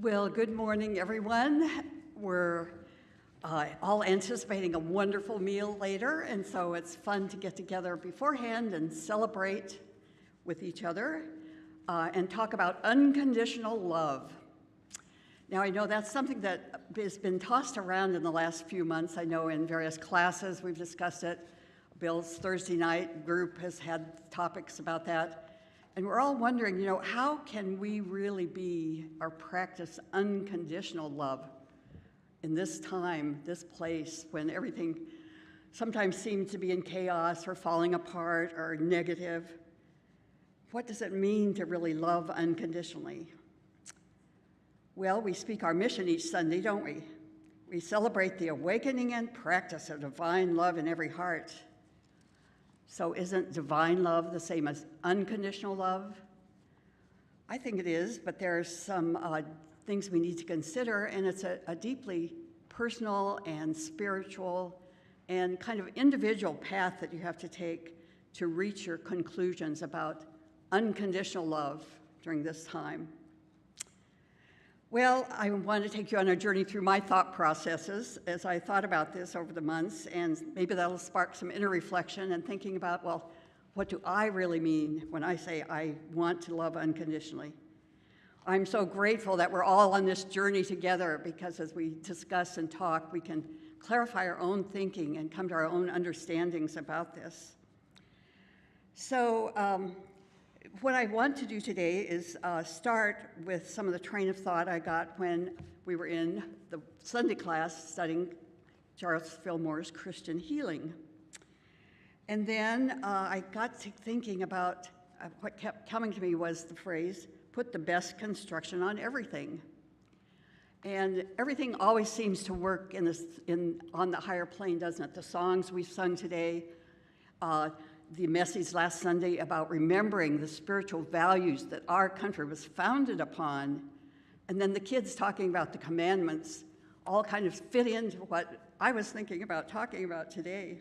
Well, good morning, everyone. We're all anticipating a wonderful meal later, and so it's fun to get together beforehand and celebrate with each other and talk about unconditional love. Now, I know that's something that has been tossed around in the last few months. I know in various classes we've discussed it. Bill's Thursday night group has had topics about that. And we're all wondering, how can we really be or practice unconditional love in this time, this place, when everything sometimes seems to be in chaos or falling apart or negative? What does it mean to really love unconditionally? Well, we speak our mission each Sunday, don't we? We celebrate the awakening and practice of divine love in every heart. So isn't divine love the same as unconditional love? I think it is, but there are some things we need to consider, and it's a deeply personal and spiritual and kind of individual path that you have to take to reach your conclusions about unconditional love during this time. Well, I want to take you on a journey through my thought processes as I thought about this over the months, and maybe that'll spark some inner reflection and thinking about, well, what do I really mean when I say I want to love unconditionally? I'm so grateful that we're all on this journey together, because as we discuss and talk, we can clarify our own thinking and come to our own understandings about this. So, what I want to do today is start with some of the train of thought I got when we were in the Sunday class studying Charles Fillmore's Christian Healing. And then I got to thinking about what kept coming to me was the phrase, put the best construction on everything. And everything always seems to work on the higher plane, doesn't it? The songs we've sung today, the message last Sunday about remembering the spiritual values that our country was founded upon, and then the kids talking about the commandments all kind of fit into what I was thinking about talking about today.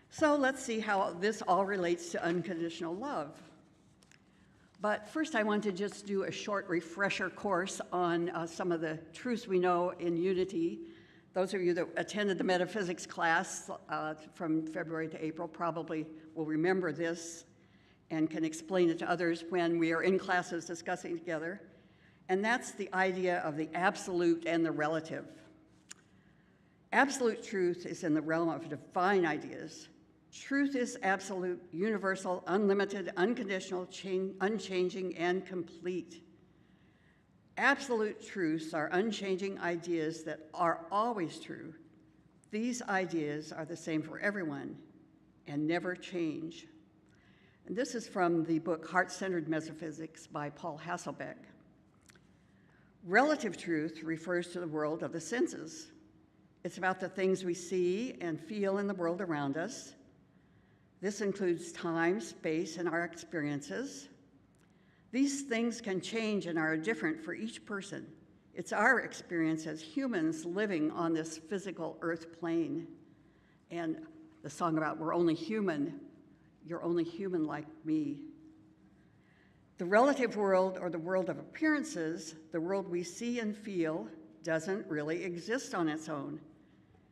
So let's see how this all relates to unconditional love. But first I want to just do a short refresher course on some of the truths we know in unity. Those of you that attended the metaphysics class from February to April probably will remember this and can explain it to others when we are in classes discussing together. And that's the idea of the absolute and the relative. Absolute truth is in the realm of divine ideas. Truth is absolute, universal, unlimited, unconditional, unchanging, and complete. Absolute truths are unchanging ideas that are always true. These ideas are the same for everyone and never change. And this is from the book Heart-Centered Metaphysics by Paul Hasselbeck. Relative truth refers to the world of the senses. It's about the things we see and feel in the world around us. This includes time, space, and our experiences. These things can change and are different for each person. It's our experience as humans living on this physical earth plane. And the song about we're only human, you're only human like me. The relative world, or the world of appearances, the world we see and feel, doesn't really exist on its own.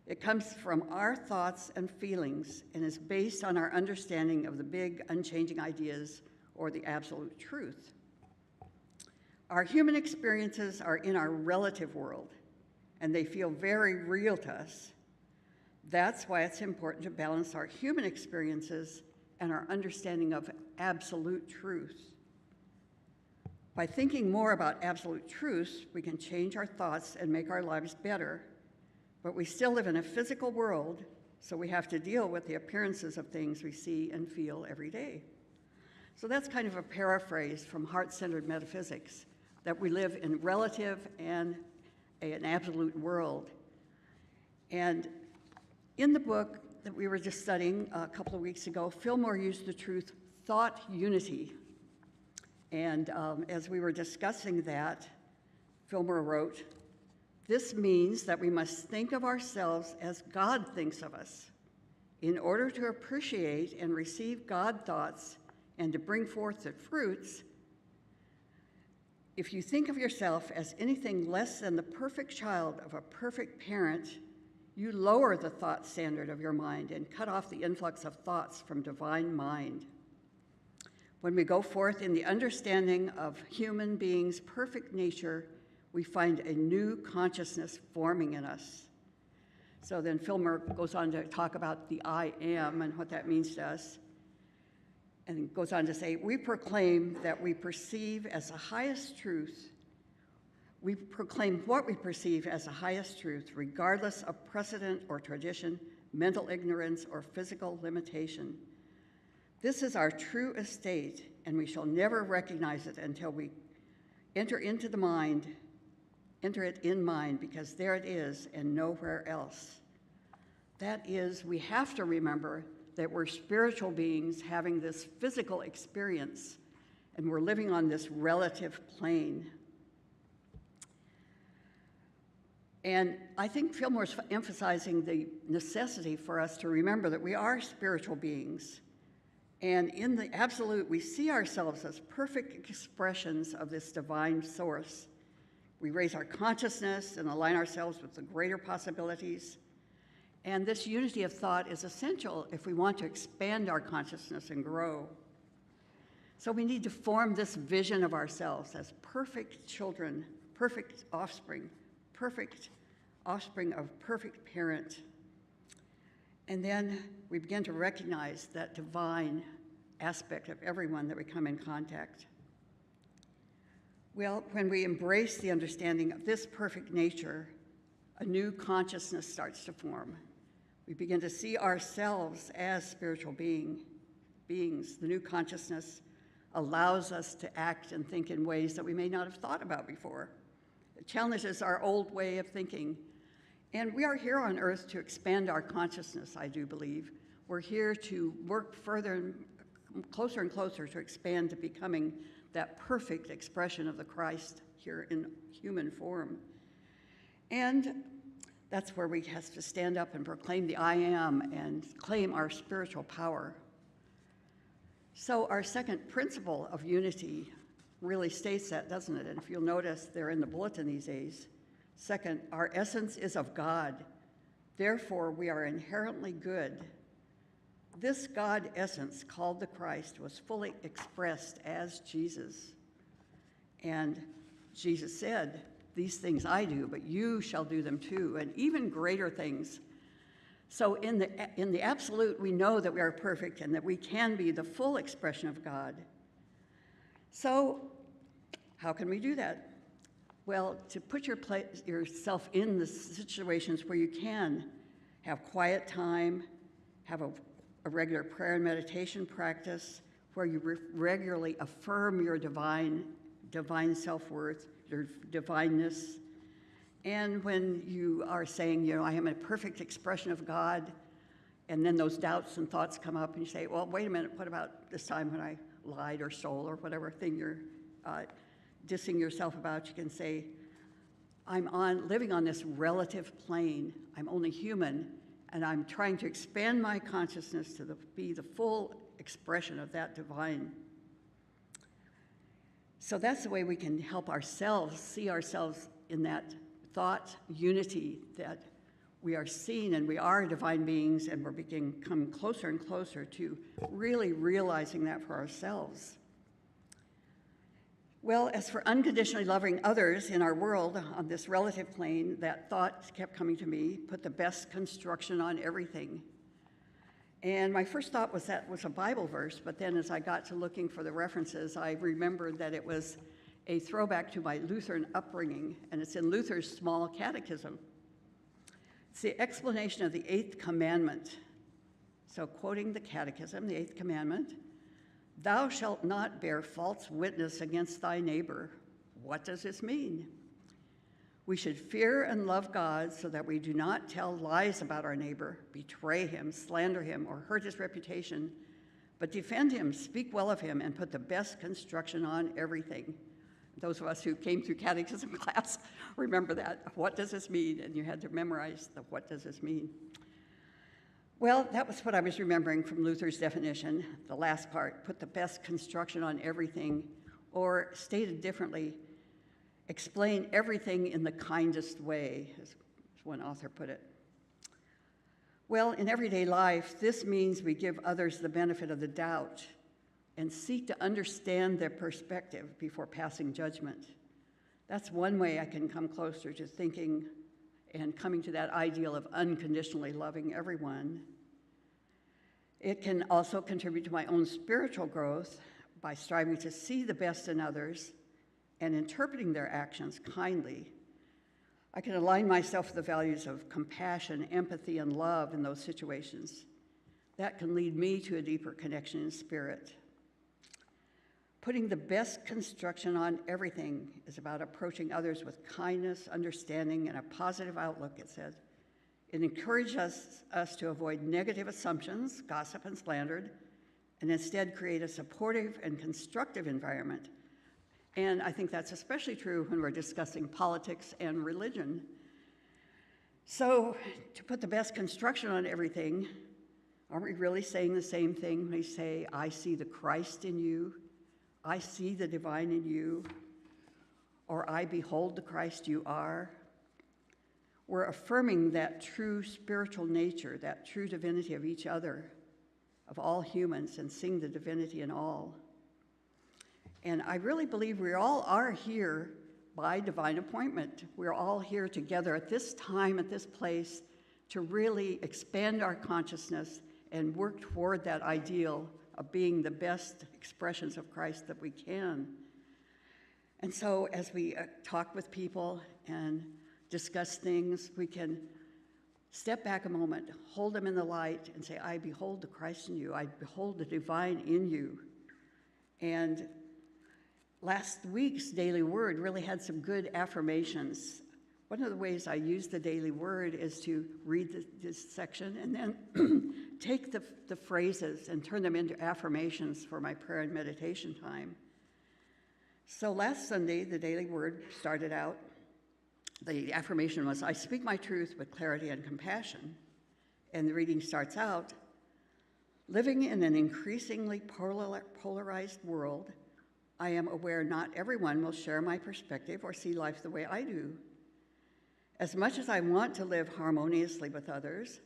It comes from our thoughts and feelings and is based on our understanding of the big, unchanging ideas or the absolute truth. Our human experiences are in our relative world, and they feel very real to us. That's why it's important to balance our human experiences and our understanding of absolute truth. By thinking more about absolute truths, we can change our thoughts and make our lives better, but we still live in a physical world, so we have to deal with the appearances of things we see and feel every day. So that's kind of a paraphrase from Heart-Centered Metaphysics, that we live in relative and an absolute world. And in the book that we were just studying a couple of weeks ago, Fillmore used the truth, thought unity. And as we were discussing that, Fillmore wrote, "This means that we must think of ourselves as God thinks of us. In order to appreciate and receive God thoughts and to bring forth the fruits, if you think of yourself as anything less than the perfect child of a perfect parent, you lower the thought standard of your mind and cut off the influx of thoughts from divine mind. When we go forth in the understanding of human beings' perfect nature, we find a new consciousness forming in us. So then Fillmore goes on to talk about the I am and what that means to us. And goes on to say, we proclaim that we perceive as the highest truth. We proclaim what we perceive as the highest truth, regardless of precedent or tradition, mental ignorance, or physical limitation. This is our true estate, and we shall never recognize it until we enter into the mind, enter it in mind, because there it is and nowhere else. That is, we have to remember that we're spiritual beings having this physical experience, and we're living on this relative plane. And I think Fillmore's emphasizing the necessity for us to remember that we are spiritual beings. And in the absolute, we see ourselves as perfect expressions of this divine source. We raise our consciousness and align ourselves with the greater possibilities. And this unity of thought is essential if we want to expand our consciousness and grow. So we need to form this vision of ourselves as perfect children, perfect offspring of perfect parent. And then we begin to recognize that divine aspect of everyone that we come in contact. Well, when we embrace the understanding of this perfect nature, a new consciousness starts to form. We begin to see ourselves as spiritual beings. The new consciousness allows us to act and think in ways that we may not have thought about before. It challenges our old way of thinking. And we are here on earth to expand our consciousness, I do believe. We're here to work further and closer to expand to becoming that perfect expression of the Christ here in human form. And that's where we have to stand up and proclaim the I am and claim our spiritual power. So our second principle of unity really states that, doesn't it? And if you'll notice, they're in the bulletin these days. Second, our essence is of God. Therefore, we are inherently good. This God essence, called the Christ, was fully expressed as Jesus. And Jesus said, "These things I do, but you shall do them too, and even greater things." So in the absolute, we know that we are perfect and that we can be the full expression of God. So how can we do that? Well, to put yourself in the situations where you can have quiet time, have a regular prayer and meditation practice, where you regularly affirm your divine self-worth, your divineness. And when you are saying, I am a perfect expression of God, and then those doubts and thoughts come up and you say, well, wait a minute, what about this time when I lied or stole or whatever thing you're dissing yourself about? You can say, I'm living on this relative plane. I'm only human, and I'm trying to expand my consciousness to be the full expression of that divine. So that's the way we can help ourselves see ourselves in that thought unity, that we are seen and we are divine beings, and we're coming closer and closer to really realizing that for ourselves. Well, as for unconditionally loving others in our world on this relative plane, that thought kept coming to me: put the best construction on everything. And my first thought was that was a Bible verse, but then as I got to looking for the references, I remembered that it was a throwback to my Lutheran upbringing, and it's in Luther's Small Catechism. It's the explanation of the 8th commandment. So quoting the Catechism, the 8th commandment: "Thou shalt not bear false witness against thy neighbor." What does this mean? We should fear and love God so that we do not tell lies about our neighbor, betray him, slander him, or hurt his reputation, but defend him, speak well of him, and put the best construction on everything. Those of us who came through catechism class remember that. What does this mean? And you had to memorize the what does this mean. Well, that was what I was remembering from Luther's definition, the last part: put the best construction on everything, or stated differently, explain everything in the kindest way, as one author put it. Well, in everyday life, this means we give others the benefit of the doubt and seek to understand their perspective before passing judgment. That's one way I can come closer to thinking and coming to that ideal of unconditionally loving everyone. It can also contribute to my own spiritual growth by striving to see the best in others and interpreting their actions kindly. I can align myself with the values of compassion, empathy, and love in those situations. That can lead me to a deeper connection in spirit. Putting the best construction on everything is about approaching others with kindness, understanding, and a positive outlook, it said. It encourages us to avoid negative assumptions, gossip, and slander, and instead create a supportive and constructive environment. And I think that's especially true when we're discussing politics and religion. So, to put the best construction on everything, aren't we really saying the same thing when we say, I see the Christ in you, I see the divine in you, or I behold the Christ you are? We're affirming that true spiritual nature, that true divinity of each other, of all humans, and seeing the divinity in all. And I really believe we all are here by divine appointment. We're all here together at this time, at this place, to really expand our consciousness and work toward that ideal of being the best expressions of Christ that we can. And so as we talk with people and discuss things, we can step back a moment, hold them in the light, and say, I behold the Christ in you. I behold the divine in you. And last week's Daily Word really had some good affirmations. One of the ways I use the Daily Word is to read this section and then take the phrases and turn them into affirmations for my prayer and meditation time. So last Sunday, the Daily Word started out, the affirmation was, I speak my truth with clarity and compassion. And the reading starts out, living in an increasingly polarized world, I am aware not everyone will share my perspective or see life the way I do. As much as I want to live harmoniously with others,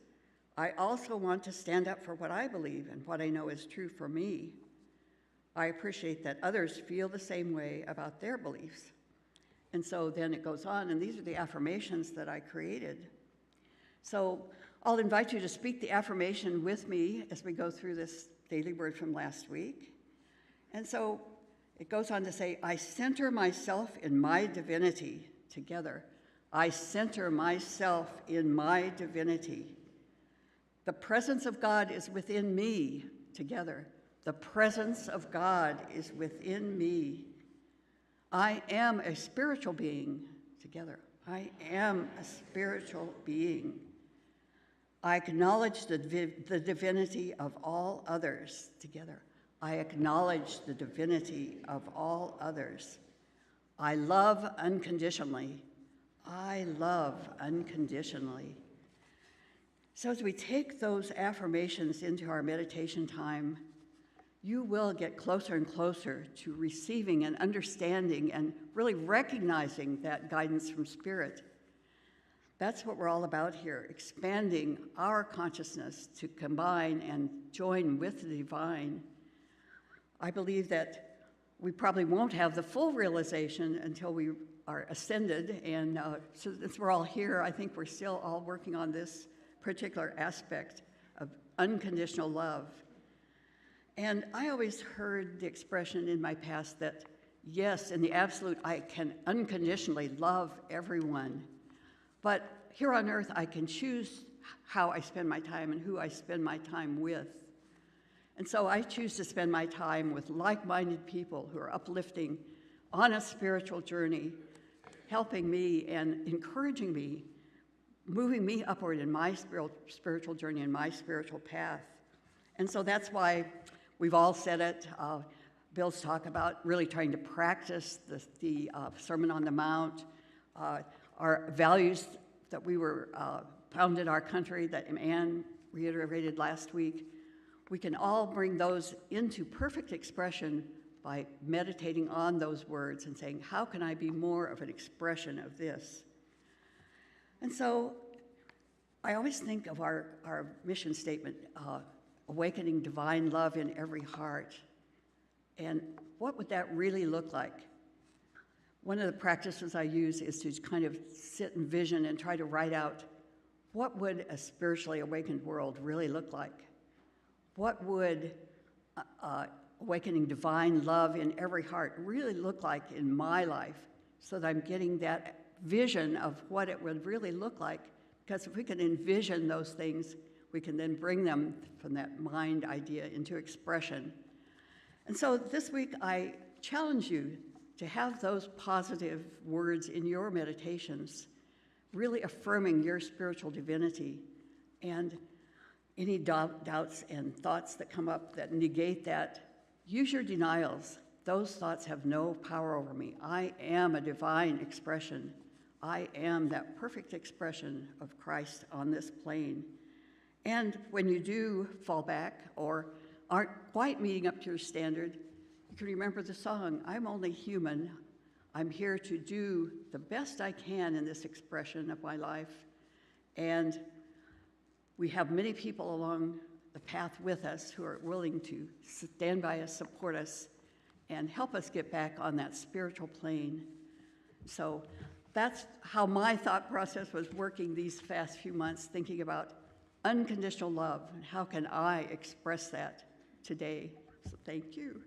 I also want to stand up for what I believe and what I know is true for me. I appreciate that others feel the same way about their beliefs. And so then it goes on, and these are the affirmations that I created. So I'll invite you to speak the affirmation with me as we go through this Daily Word from last week. And so it goes on to say, I center myself in my divinity together. I center myself in my divinity. The presence of God is within me together. The presence of God is within me. I am a spiritual being together. I am a spiritual being. I acknowledge the divinity of all others together. I acknowledge the divinity of all others. I love unconditionally. I love unconditionally. So as we take those affirmations into our meditation time, you will get closer and closer to receiving and understanding and really recognizing that guidance from Spirit. That's what we're all about here, expanding our consciousness to combine and join with the divine. I believe that we probably won't have the full realization until we are ascended, and so since we're all here, I think we're still all working on this particular aspect of unconditional love. And I always heard the expression in my past that, yes, in the absolute, I can unconditionally love everyone. But here on earth, I can choose how I spend my time and who I spend my time with. And so I choose to spend my time with like-minded people who are uplifting on a spiritual journey, helping me and encouraging me, moving me upward in my spiritual journey and my spiritual path. And so that's why we've all said it. Bill's talk about really trying to practice the Sermon on the Mount, our values that we were founded our country, that Anne reiterated last week. We can all bring those into perfect expression by meditating on those words and saying, how can I be more of an expression of this? And so I always think of our mission statement, awakening divine love in every heart. And what would that really look like? One of the practices I use is to kind of sit and vision and try to write out, what would a spiritually awakened world really look like? What would awakening divine love in every heart really look like in my life, so that I'm getting that vision of what it would really look like? Because if we can envision those things, we can then bring them from that mind idea into expression. And so this week I challenge you to have those positive words in your meditations, really affirming your spiritual divinity, and any doubts and thoughts that come up that negate that, use your denials. Those thoughts have no power over me. I am a divine expression. I am that perfect expression of Christ on this plane. And when you do fall back or aren't quite meeting up to your standard, you can remember the song, I'm only human. I'm here to do the best I can in this expression of my life. And we have many people along the path with us who are willing to stand by us, support us, and help us get back on that spiritual plane. So that's how my thought process was working these past few months, thinking about unconditional love and how can I express that today. So thank you.